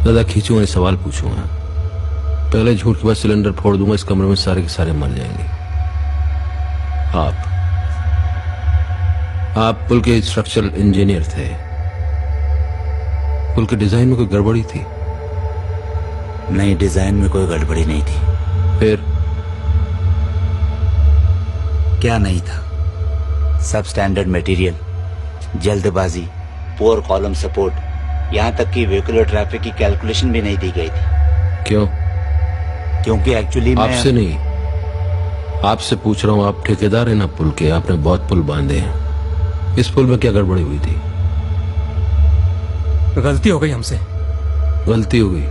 ज्यादा खींचूंगा, सवाल पूछूंगा। पहले झूठ के बाद सिलेंडर फोड़ दूंगा, इस कमरे में सारे के सारे मर जाएंगे। आप पुल के स्ट्रक्चरल इंजीनियर थे। पुल के डिजाइन में कोई गड़बड़ी थी? नहीं, डिजाइन में कोई गड़बड़ी नहीं थी। फिर क्या नहीं था? सब स्टैंडर्ड मटेरियल, जल्दबाजी, पुअर कॉलम सपोर्ट, यहाँ तक कि व्हीकुलर ट्रैफिक की कैलकुलेशन भी नहीं दी गई थी। क्यों? क्योंकि एक्चुअली आपसे नहीं, आपसे पूछ रहा हूँ। आप ठेकेदार हैं ना पुल के, आपने बहुत पुल बांधे हैं। इस पुल में क्या गड़बड़ी हुई थी? गलती हो गई हमसे। गलती हो गई?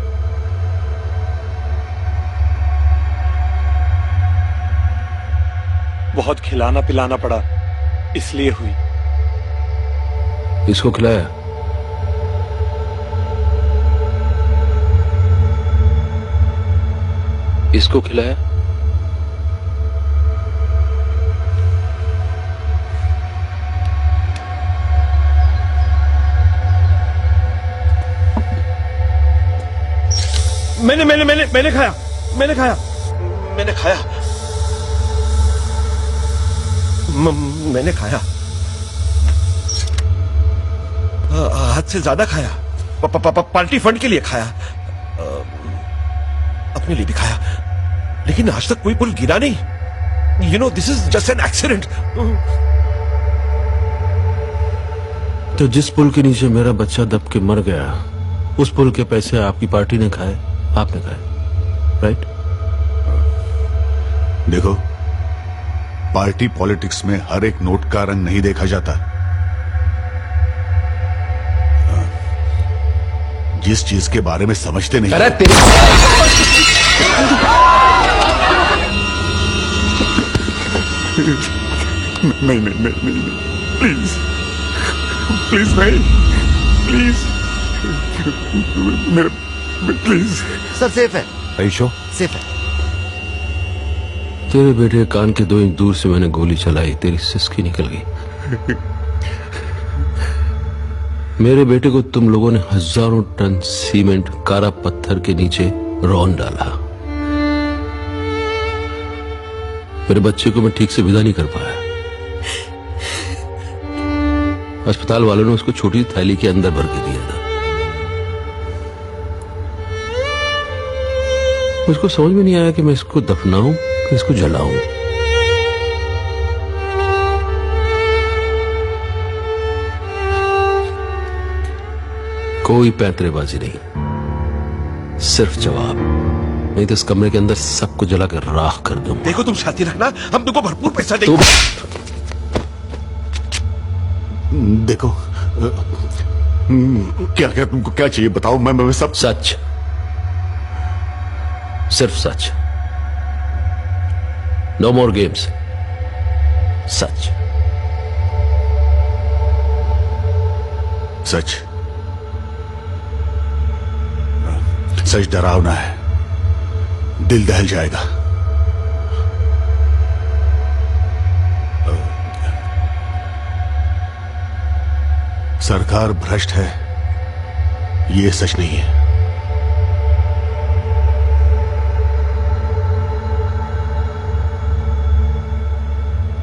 बहुत खिलाना पिलाना पड़ा, इसलिए हुई। इसको खिलाया? इसको खिलाया? मैंने खाया। मैंने खाया। मैंने खाया। हद से ज्यादा खाया। पार्टी फंड के लिए खाया, अपने लिए भी खाया, लेकिन आज तक कोई पुल गिरा नहीं। You know, this is just an accident. तो जिस पुल के नीचे मेरा बच्चा दब के मर गया, उस पुल के पैसे आपकी पार्टी ने खाए, आपने खाए, राइट? देखो, पार्टी पॉलिटिक्स में हर एक नोट का रंग नहीं देखा जाता। जिस चीज के बारे में समझते नहीं। अरे तेरी नहीं, प्लीज प्लीज नहीं, प्लीज मेरे, प्लीज। सब सेफ है। आयुषो, सेफ है। तेरे बेटे कान के 2 इंच दूर से मैंने गोली चलाई, तेरी सिसकी निकल गई। मेरे बेटे को तुम लोगों ने हजारों टन सीमेंट कारा पत्थर के नीचे रौन डाला। मेरे बच्चे को मैं ठीक से विदा नहीं कर पाया। अस्पताल वालों ने उसको छोटी थैली के अंदर भर के दिया था। मुझको समझ में नहीं आया कि मैं इसको दफनाऊं कि इसको जलाऊं। कोई पैंतरेबाजी नहीं, सिर्फ जवाब। नहीं तो इस कमरे के अंदर सबको जलाकर राख कर दूं। देखो, तुम शांति रखना, हम तुमको भरपूर पैसा देंगे। देखो, क्या क्या तुमको क्या चाहिए बताओ, मैं सब। सच, सिर्फ सच। नो मोर गेम्स, सच। सच। सच डरावना है, दिल दहल जाएगा। सरकार भ्रष्ट है, ये सच नहीं है।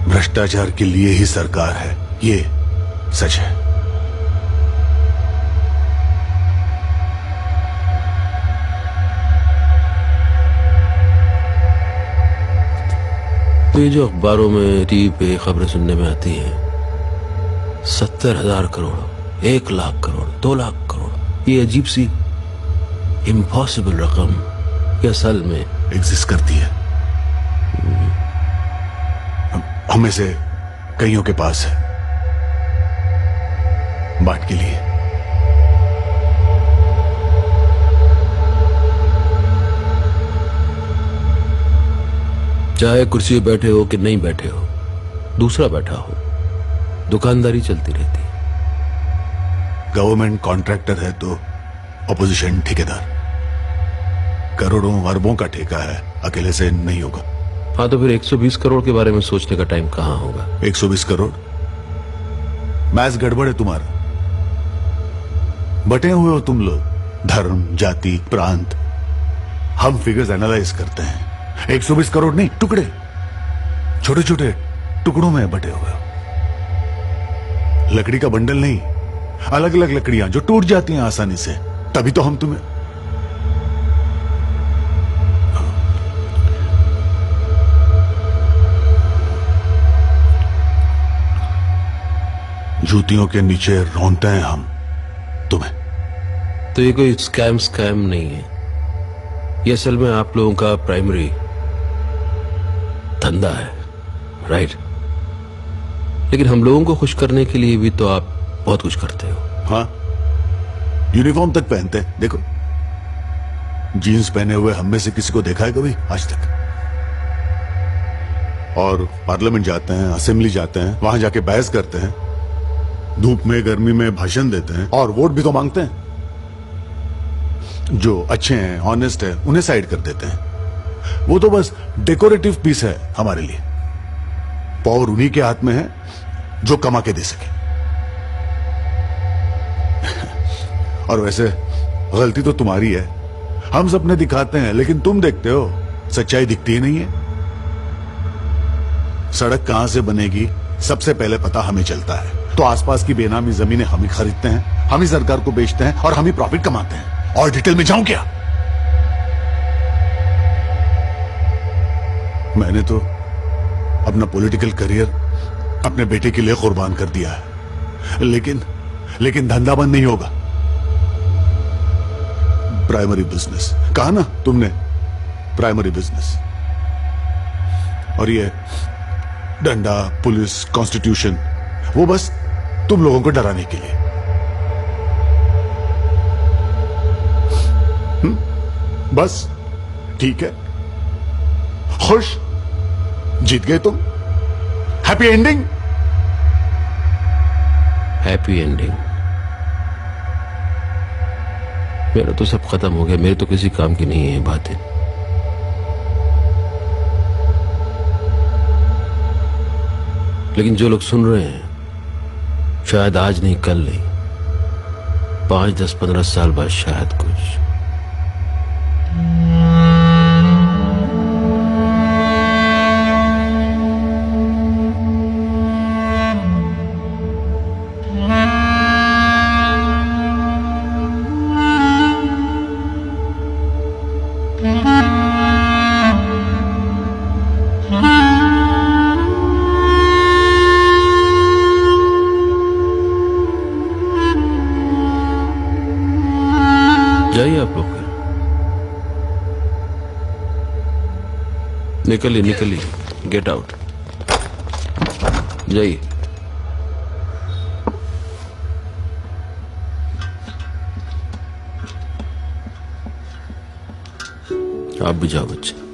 भ्रष्टाचार के लिए ही सरकार है, ये सच है। तो ये जो अखबारों में, टीवी पे खबरें सुनने में आती हैं, 70,000 करोड़, 1 लाख करोड़, 2 लाख करोड़, ये अजीब सी इम्पॉसिबल रकम के असल में एग्जिस्ट करती है। हमें से कईयों के पास है, बांट के लिए। चाहे कुर्सी पे बैठे हो कि नहीं बैठे हो, दूसरा बैठा हो, दुकानदारी चलती रहती है। गवर्नमेंट कॉन्ट्रैक्टर है तो ऑपोजिशन ठेकेदार। करोड़ों अरबों का ठेका है, अकेले से नहीं होगा। हाँ, तो फिर 120 करोड़ के बारे में सोचने का टाइम कहाँ होगा? 120 करोड़? मैथ्स गड़बड़ है तुम्हारा। बटे हुए हो तुम लोग, धर्म, जाति, प्रांत, हम फिगर्स एनालाइज करते हैं। 120 करोड़ नहीं, टुकड़े, छोटे छोटे टुकड़ों में बटे हुए हो। लकड़ी का बंडल नहीं, अलग अलग लकड़ियां जो टूट जाती हैं आसानी से। तभी तो हम तुम्हें जूतियों के नीचे रौंदते हैं हम तुम्हें। तो ये कोई स्कैम नहीं है, ये असल में आप लोगों का प्राइमरी धंधा है, राइट? लेकिन हम लोगों को खुश करने के लिए भी तो आप बहुत कुछ करते हो। हाँ, यूनिफॉर्म तक पहनते हैं। देखो, जीन्स पहने हुए हम में से किसी को देखा है कभी आज तक? और पार्लियामेंट जाते हैं, असेंबली जाते हैं, वहां जाके बहस करते हैं, धूप में गर्मी में भाषण देते हैं और वोट भी तो मांगते हैं। जो अच्छे हैं, ऑनेस्ट है, उन्हें साइड कर देते हैं। वो तो बस डेकोरेटिव पीस है हमारे लिए। पावर उन्हीं के हाथ में है जो कमा के दे सके। और वैसे गलती तो तुम्हारी है। हम सपने दिखाते हैं लेकिन तुम देखते हो, सच्चाई दिखती ही नहीं है। सड़क कहां से बनेगी सबसे पहले पता हमें चलता है, तो आसपास की बेनामी जमीनें हम ही खरीदते हैं, हम ही सरकार को बेचते हैं और हम ही प्रॉफिट कमाते हैं। और डिटेल में जाऊं क्या? मैंने तो अपना पॉलिटिकल करियर अपने बेटे के लिए कुर्बान कर दिया है, लेकिन धंधा बंद नहीं होगा। प्राइमरी बिजनेस कहा ना तुमने, प्राइमरी बिजनेस। और ये डंडा, पुलिस, कॉन्स्टिट्यूशन, वो बस तुम लोगों को डराने के लिए। बस ठीक है, खुश, जीत गए तुम। Happy ending. Happy ending? मेरा तो सब खत्म हो गया, मेरे तो किसी काम की नहीं है बातें। लेकिन जो लोग सुन रहे हैं, शायद आज नहीं कल नहीं, 5, 10, 15 साल बाद शायद कुछ। जाइए आप लोग, निकलिए, गेट आउट, जाइए। आप भी जाओ बच्चे।